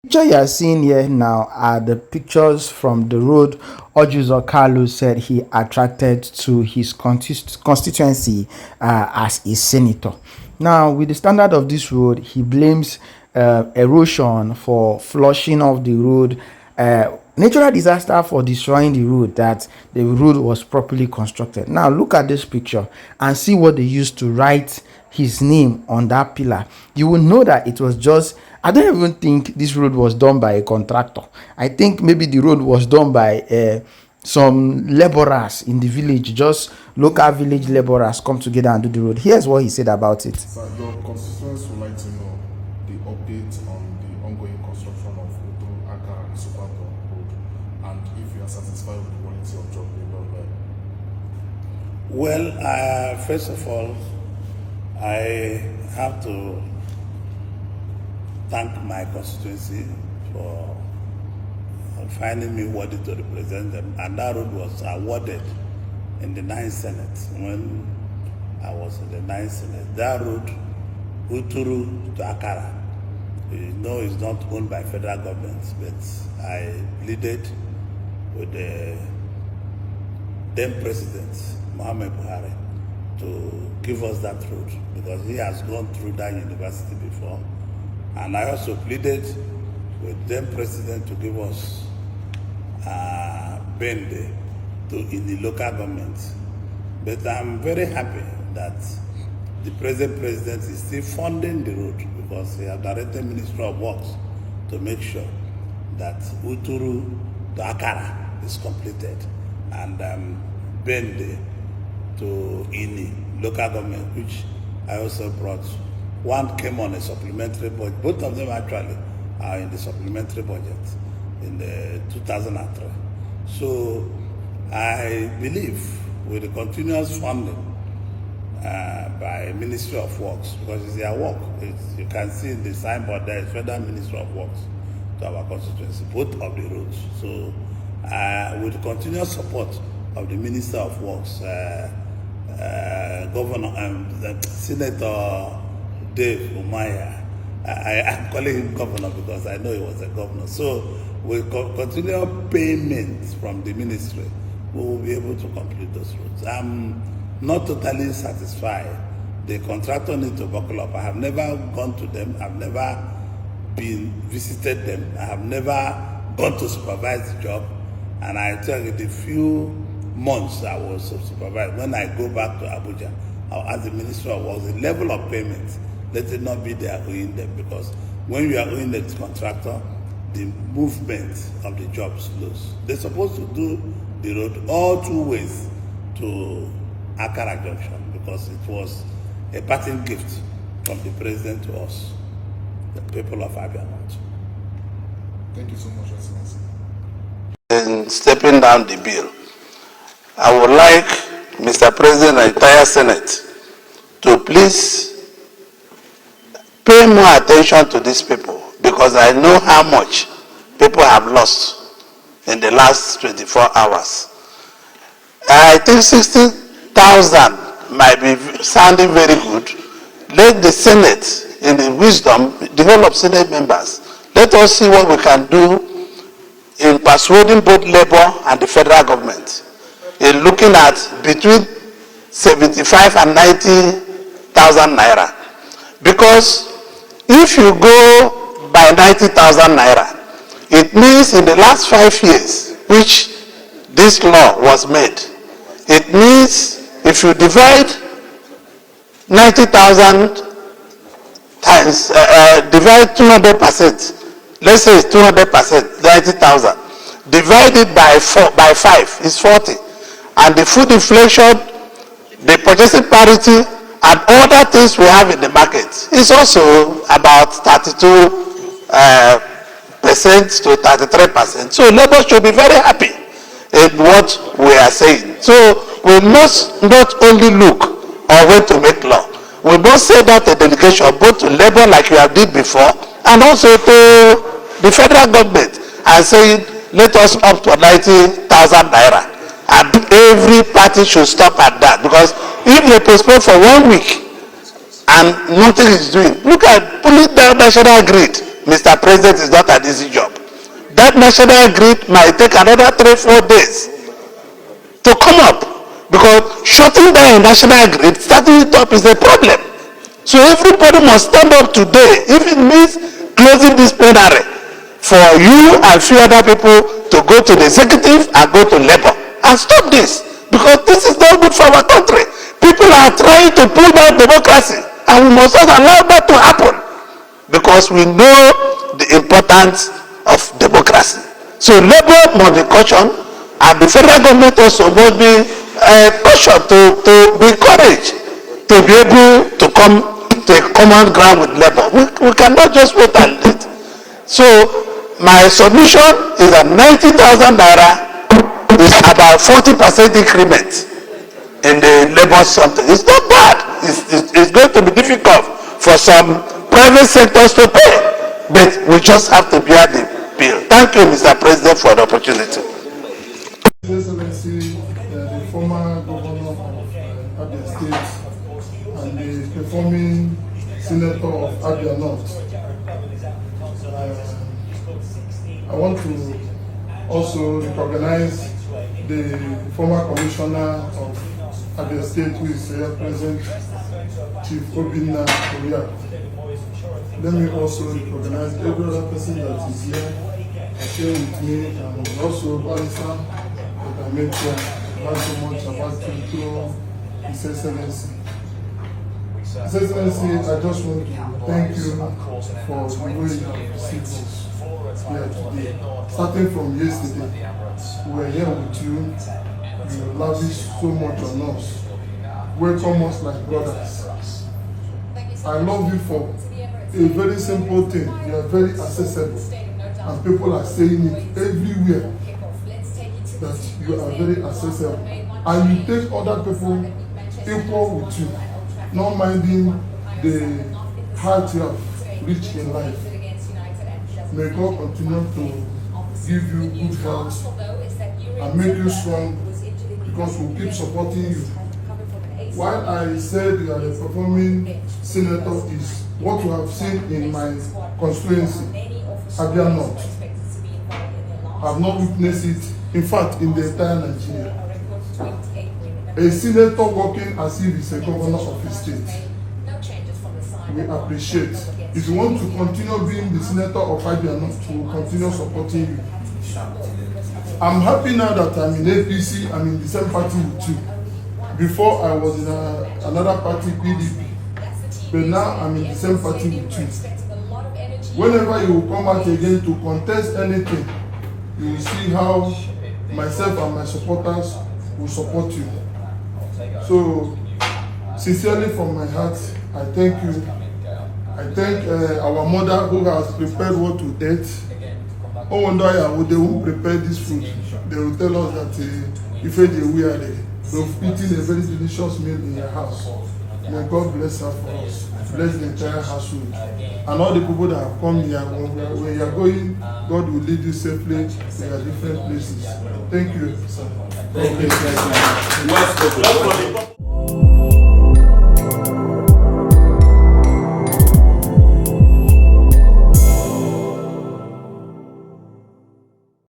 Picture you are seeing here now are the pictures from the road Orji Uzor Kalu said he attracted to his constituency as a senator. Now, with the standard of this road, he blames erosion for flushing off the road, natural disaster for destroying the road, that the road was properly constructed. Now, look at this picture and see what they used to write his name on that pillar. You will know that it was just, I don't even think this road was done by a contractor. I think maybe the road was done by some laborers in the village, just local village laborers come together and do the road. Here's what he said about it. Sir, your constituents would like to know the update on the ongoing construction of Udo Aka Super Road, and if you are satisfied with the quality of job being done there. Well, first of all, I have to thank my constituency for finding me worthy to represent them, and that road was awarded in the 9th Senate when I was in the 9th Senate. That road, Uturu to Akara, you know, is not owned by federal government, but I pleaded with the then President Muhammad Buhari to give us that road because he has gone through that university before. And I also pleaded with then President to give us Bende in the local government. But I'm very happy that the present president is still funding the road because he has directed Ministry of Works to make sure that Uturu to Akara is completed and Bende to Ini local government, which I also brought. One came on a supplementary budget. Both of them actually are in the supplementary budget in the 2003. So I believe with the continuous funding by Ministry of Works, because it's their work. You can see in the signboard there is Federal Ministry of Works to our constituency, both of the roads. So with the continuous support of the Minister of Works, Governor and Senator Dave Umaya, I'm calling him governor because I know he was a governor. So with continual payments from the ministry, we will be able to complete those roads. I'm not totally satisfied. The contractor needs to buckle up. I have never gone to them. I've never been visited them. I have never gone to supervise the job. And I tell you, the few months I was supervised, when I go back to Abuja, I'll ask the Ministry of Works, the level of payments, let it not be there owing them, because when you are owing the contractor, the movement of the job slows. They're supposed to do the road all two ways to Akara Junction because it was a parting gift from the president to us, the people of Abia. Thank you so much, Excellency. In stepping down the bill, I would like Mr. President and the entire Senate to please pay more attention to these people, because I know how much people have lost in the last 24 hours. I think 60,000 might be sounding very good. Let the Senate, in the wisdom, the whole of Senate members, let us see what we can do in persuading both Labour and the federal government in looking at between 75 and 90,000 naira. Because if you go by 90,000 naira, it means in the last 5 years, which this law was made, it means if you divide 90,000 times, divide 200%, let's say it's 200%, 90,000, divided by 5 is 40. And the food inflation, the purchasing parity, and other things we have in the market is also about 32% to 33%. So Labour should be very happy in what we are saying. So we must not only look or wait to make law. We must send out a delegation both to Labour like we have did before, and also to the federal government and saying, let us up to 90,000 naira. And every party should stop at that, because if they postpone for 1 week and nothing is doing, look at pulling down national grid Mr. President, is not an easy job. That national grid might take another 3-4 days to come up, because shutting down a national grid, starting it up is a problem. So everybody must stand up today, if it means closing this plenary, for you and few other people to go to the executive and go to labor and stop this, because this is not good for our country. People are trying to pull down democracy, and we must not allow that to happen, because we know the importance of democracy. So labor must be cautioned, and the federal government also must be cautioned to be encouraged to be able to come to a common ground with labor. We cannot just wait and wait. So my submission is that 90,000 naira is about 40% increment in the labor something. It's not bad. It's going to be difficult for some private sectors to pay, but we just have to bear the bill. Thank you, Mr. President, for the opportunity. His Excellency, the former governor of Abia State and the performing senator of Abia North. I want to also recognize the former commissioner of Abia State, who is here present, Chief Obinna Korea. Let me also recognize every other person that is here, share with me, and also Barrister that I met here about so much about to His Excellency. His Excellency, I just want to thank you for the way you have received us here today. Starting from yesterday, we were here with you. You lavished so much on us. Welcome us like brothers. I love you for a very simple thing. You are very accessible, and people are saying it everywhere that you are very accessible, and you take other people equal with you, not minding the height you have reached in life. May God continue to give you good health and make you strong, because we'll keep supporting you. While I said you are a performing senator, is what you have seen in my constituency, Abia North. I have not witnessed it, in fact, in the entire Nigeria. A senator working as if he's a governor of his state. We appreciate. If you want to continue being the senator of Abia North, we will continue supporting you. I'm happy now that I'm in Airpeace. I'm in the same party with you. Before I was in another party, PDP, but now I'm in the same party with you. Whenever you will come out again to contest anything, you will see how myself and my supporters will support you. So, sincerely from my heart, I thank you. I thank our mother who has prepared what to eat. Oh, wonder they won't prepare this food. They will tell us that if we are there. We've eaten a very delicious meal in your house. May God bless her for us. Bless the entire household. And all the people that have come here, when you are going, God will lead you safely to your different places. Thank you, sir. Thank you, sir.